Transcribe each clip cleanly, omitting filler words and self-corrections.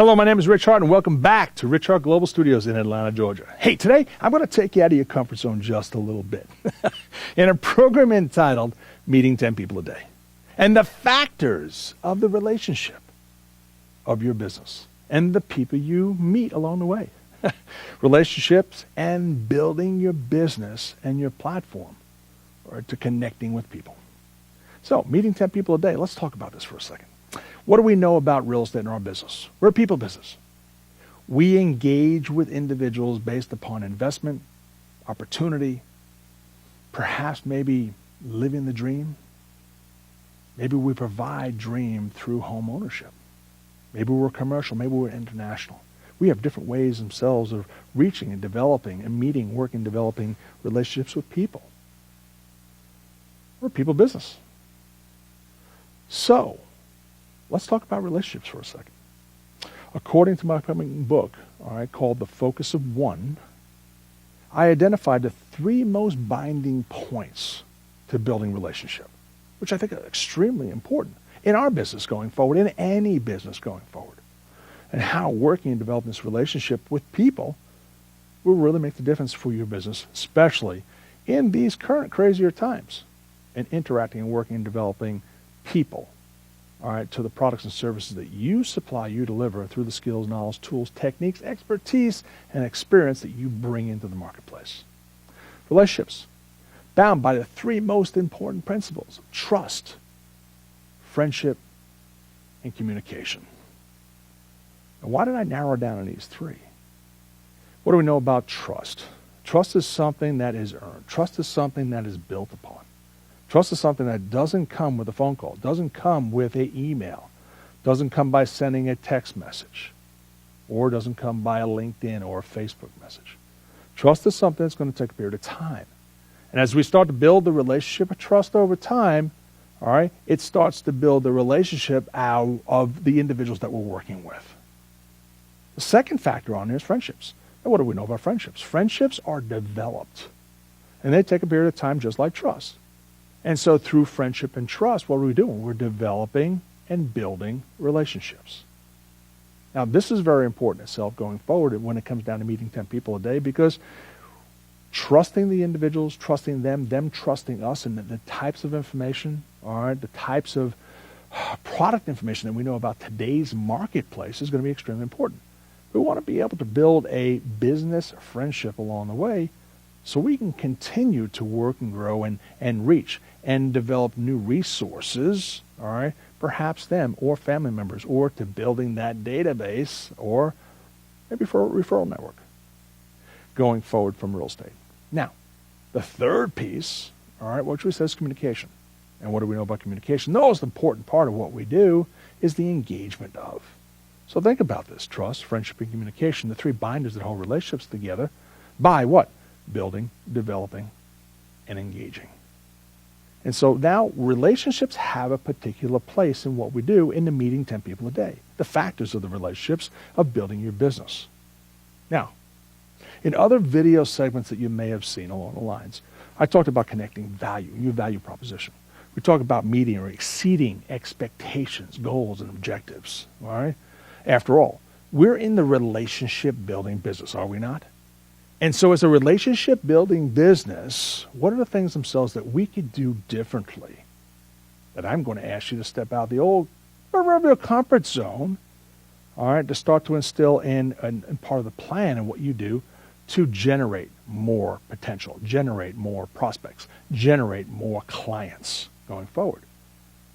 Hello, my name is Rich Hart, and welcome back to Rich Hart Global Studios in Atlanta, Georgia. Hey, today I'm going to take you out of your comfort zone just a little bit in a program entitled Meeting 10 People a Day and the factors of the relationship of your business and the people you meet along the way. Relationships and building your business and your platform or to connecting with people. So, meeting 10 people a day. Let's talk about this for a second. What do we know about real estate in our business? We're a people business. We engage with individuals based upon investment, opportunity, perhaps maybe living the dream. Maybe we provide dream through home ownership. Maybe we're commercial, maybe we're international. We have different ways themselves of reaching and developing and meeting, working, developing relationships with people. We're a people business. So, let's talk about relationships for a second. According to my upcoming book, called The Focus of One, I identified the 3 most binding points to building relationship, which I think are extremely important in our business going forward, in any business going forward, and how working and developing this relationship with people will really make the difference for your business, especially in these current crazier times, and interacting and working and developing people, to the products and services that you supply, you deliver through the skills, knowledge, tools, techniques, expertise, and experience that you bring into the marketplace. Relationships, bound by the 3 most important principles: trust, friendship, and communication. Now, why did I narrow down on these 3? What do we know about trust? Trust is something that is earned. Trust is something that is built upon. Trust is something that doesn't come with a phone call, doesn't come with an email, doesn't come by sending a text message, or doesn't come by a LinkedIn or a Facebook message. Trust is something that's going to take a period of time. And as we start to build the relationship of trust over time, it starts to build the relationship out of the individuals that we're working with. The second factor on here is friendships. Now, what do we know about friendships? Friendships are developed, and they take a period of time just like trust. And so through friendship and trust, what are we doing? We're developing and building relationships. Now, this is very important itself going forward when it comes down to meeting 10 people a day, because trusting the individuals, trusting them trusting us, and the types of information, the types of product information that we know about today's marketplace is going to be extremely important. We want to be able to build a business friendship along the way so we can continue to work and grow and reach and develop new resources, perhaps them or family members, or to building that database, or maybe for a referral network going forward from real estate. Now, the third piece, which we say is communication. And what do we know about communication? The most important part of what we do is the engagement of. So think about this: trust, friendship, and communication, the 3 binders that hold relationships together by what? Building, developing, and engaging. And so now relationships have a particular place in what we do in the meeting 10 people a day, the factors of the relationships of building your business. Now, in other video segments that you may have seen along the lines, I talked about connecting value, your value proposition. We talk about meeting or exceeding expectations, goals, and objectives. After all, we're in the relationship building business, are we not? And so as a relationship building business, what are the things themselves that we could do differently? That I'm going to ask you to step out the old proverbial comfort zone, to start to instill in part of the plan and what you do to generate more potential, generate more prospects, generate more clients going forward.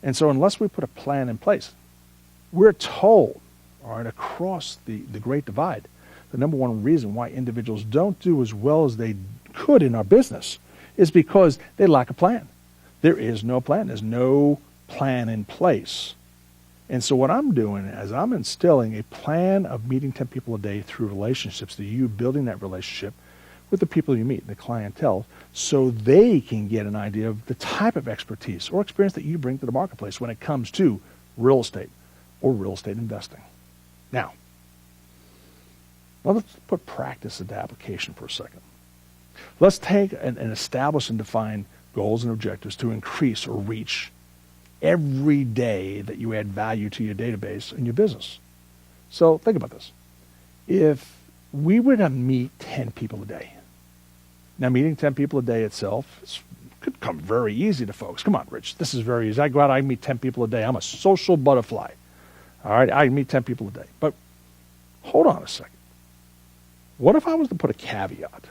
And so unless we put a plan in place, we're told, across the Great Divide, the number one reason why individuals don't do as well as they could in our business is because they lack a plan. There is no plan. There's no plan in place. And so what I'm doing is I'm instilling a plan of meeting 10 people a day through relationships, to you building that relationship with the people you meet, the clientele, so they can get an idea of the type of expertise or experience that you bring to the marketplace when it comes to real estate or real estate investing. Now, let's put practice into application for a second. Let's take and establish and define goals and objectives to increase or reach every day that you add value to your database and your business. So think about this. If we were to meet 10 people a day, now meeting 10 people a day itself could come very easy to folks. Come on, Rich, this is very easy. I go out, I meet 10 people a day. I'm a social butterfly. All right, I meet 10 people a day. But hold on a second. What if I was to put a caveat,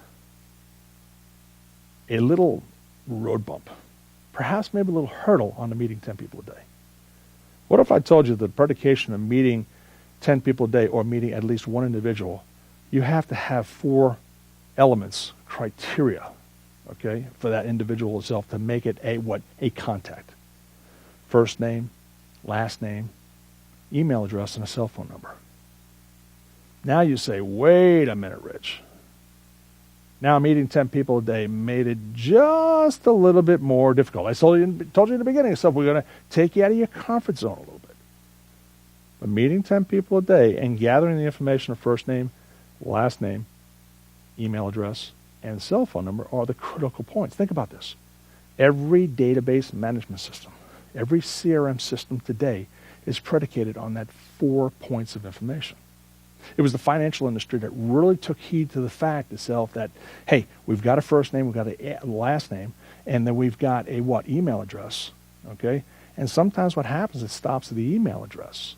a little road bump, perhaps maybe a little hurdle on the meeting 10 people a day? What if I told you the predication of meeting 10 people a day or meeting at least one individual, you have to have 4 elements, criteria, okay, for that individual itself to make it a contact. First name, last name, email address, and a cell phone number. Now you say, wait a minute, Rich. Now meeting 10 people a day made it just a little bit more difficult. I told you in the beginning of stuff, we're going to take you out of your comfort zone a little bit. But meeting 10 people a day and gathering the information of first name, last name, email address, and cell phone number are the critical points. Think about this. Every database management system, every CRM system today is predicated on that 4 points of information. It was the financial industry that really took heed to the fact itself that, hey, we've got a first name, we've got a last name, and then we've got a email address, okay? And sometimes what happens, it stops at the email address.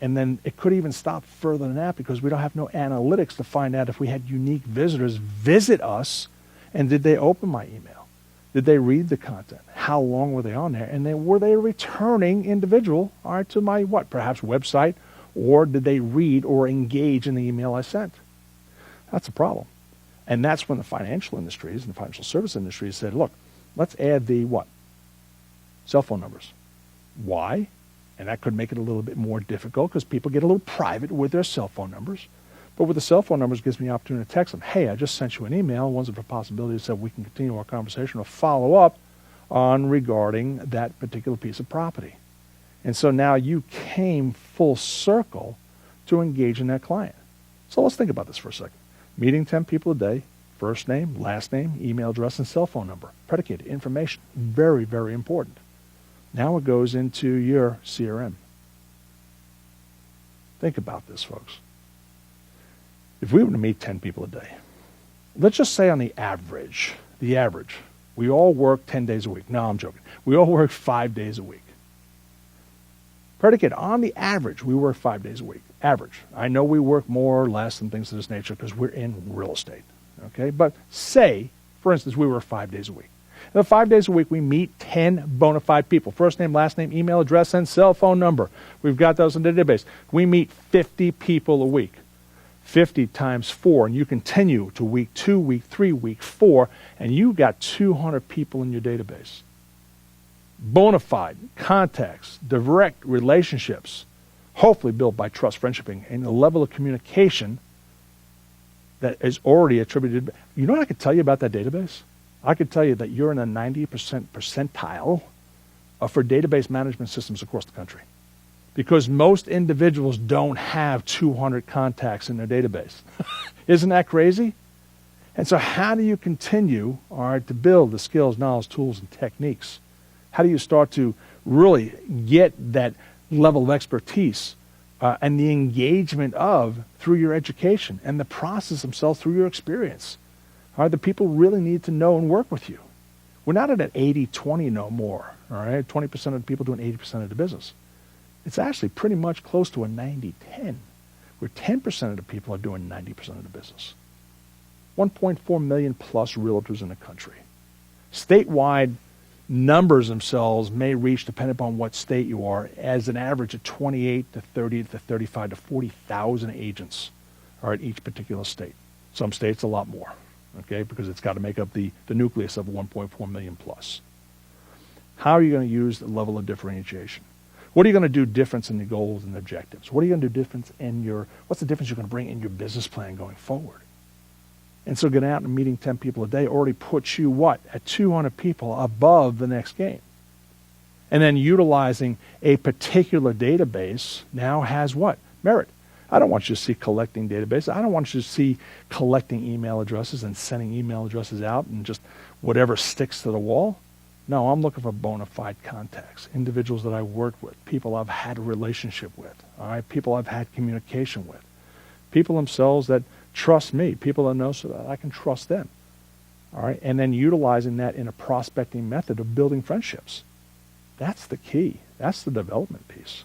And then it could even stop further than that because we don't have no analytics to find out if we had unique visitors visit us and did they open my email? Did they read the content? How long were they on there? And then were they a returning individual, all right, to my perhaps website, or did they read or engage in the email I sent? That's a problem. And that's when the financial industries and the financial service industries said, look, let's add the cell phone numbers. Why? And that could make it a little bit more difficult because people get a little private with their cell phone numbers. But with the cell phone numbers, it gives me the opportunity to text them, hey, I just sent you an email. One's a possibility so we can continue our conversation or follow up on regarding that particular piece of property. And so now you came full circle to engage in that client. So let's think about this for a second. Meeting 10 people a day, first name, last name, email address, and cell phone number. Predicated information. Very, very important. Now it goes into your CRM. Think about this, folks. If we were to meet 10 people a day, let's just say on the average, we all work 10 days a week. No, I'm joking. We all work 5 days a week. Predicate, on the average, we work 5 days a week. Average. I know we work more or less and things of this nature because we're in real estate. Okay? But say, for instance, we work 5 days a week. And 5 days a week, we meet 10 bona fide people. First name, last name, email address, and cell phone number. We've got those in the database. We meet 50 people a week. 50 times 4, and you continue to week 2, week 3, week 4, and you've got 200 people in your database. Bona fide contacts, direct relationships, hopefully built by trust, friendshiping, and a level of communication that is already attributed. You know what I could tell you about that database? I could tell you that you're in a 90% percentile for database management systems across the country. Because most individuals don't have 200 contacts in their database. Isn't that crazy? And so how do you continue, to build the skills, knowledge, tools, and techniques? How do you start to really get that level of expertise and the engagement through your education and the process themselves through your experience? The people really need to know and work with you. We're not at an 80-20 no more, all right? 20% of the people doing 80% of the business. It's actually pretty much close to a 90-10, where 10% of the people are doing 90% of the business. 1.4 million plus realtors in the country. Statewide numbers themselves may reach, depending upon what state you are, as an average of 28 to 30 to 35 to 40,000 agents are in each particular state. Some states a lot more, okay, because it's got to make up the nucleus of 1.4 million plus. How are you going to use the level of differentiation? What are you going to do different in the goals and objectives? What are you going to do different what's the difference you're going to bring in your business plan going forward? And so getting out and meeting 10 people a day already puts you, at 200 people above the next game. And then utilizing a particular database now has merit. I don't want you to see collecting databases. I don't want you to see collecting email addresses and sending email addresses out and just whatever sticks to the wall. No, I'm looking for bona fide contacts, individuals that I worked with, people I've had a relationship with, all right, people I've had communication with, people themselves that trust me, people that know so that I can trust them, all right, and then utilizing that in a prospecting method of building friendships. That's the key. That's the development piece.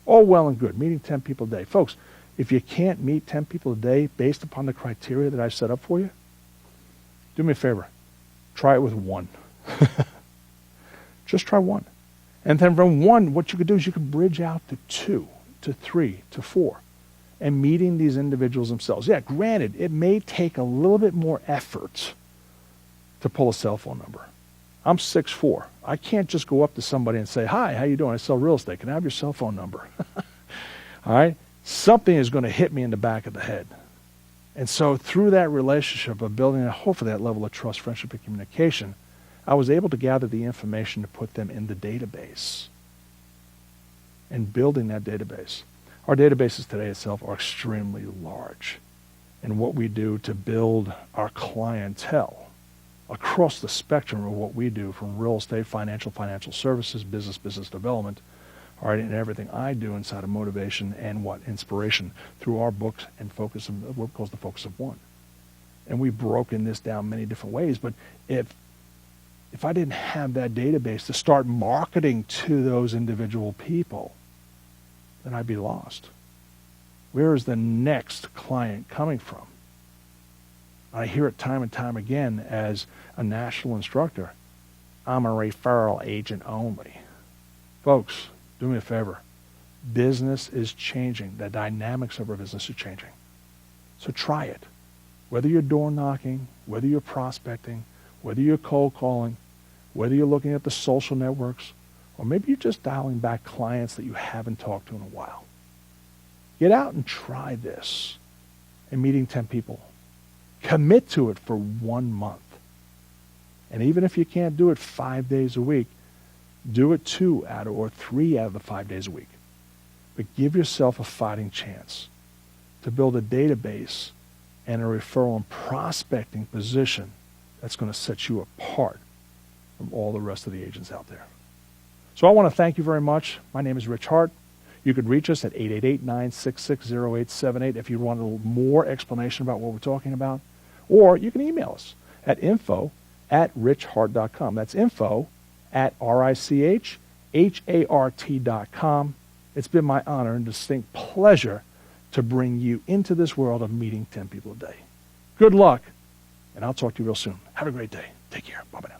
All well and good, meeting 10 people a day. Folks, if you can't meet 10 people a day based upon the criteria that I've set up for you, do me a favor. Try it with one. Just try one. And then from one, what you could do is you could bridge out to 2, to 3, to 4, and meeting these individuals themselves. Yeah, granted, it may take a little bit more effort to pull a cell phone number. I'm 6'4". I can't just go up to somebody and say, "Hi, how you doing? I sell real estate. Can I have your cell phone number?" All right? Something is going to hit me in the back of the head. And so through that relationship of building, hopefully that level of trust, friendship, and communication, I was able to gather the information to put them in the database and building that database. Our databases today itself are extremely large. And what we do to build our clientele across the spectrum of what we do, from real estate, financial services, business development, all right, and everything I do inside of motivation and inspiration through our books and focus of what calls the focus of one. And we've broken this down many different ways, but if I didn't have that database to start marketing to those individual people, then I'd be lost. Where is the next client coming from? I hear it time and time again as a national instructor. I'm a referral agent only. Folks, do me a favor. Business is changing. The dynamics of our business are changing. So try it. Whether you're door knocking, whether you're prospecting, whether you're cold calling, whether you're looking at the social networks, or maybe you're just dialing back clients that you haven't talked to in a while. Get out and try this and meeting 10 people. Commit to it for 1 month. And even if you can't do it 5 days a week, do it 2 out of or 3 out of the 5 days a week. But give yourself a fighting chance to build a database and a referral and prospecting position that's going to set you apart from all the rest of the agents out there. So I want to thank you very much. My name is Rich Hart. You could reach us at 888-966-0878 if you want a little more explanation about what we're talking about. Or you can email us at info@richhart.com. That's info@richhart.com. It's been my honor and distinct pleasure to bring you into this world of meeting 10 people a day. Good luck, and I'll talk to you real soon. Have a great day. Take care. Bye-bye now.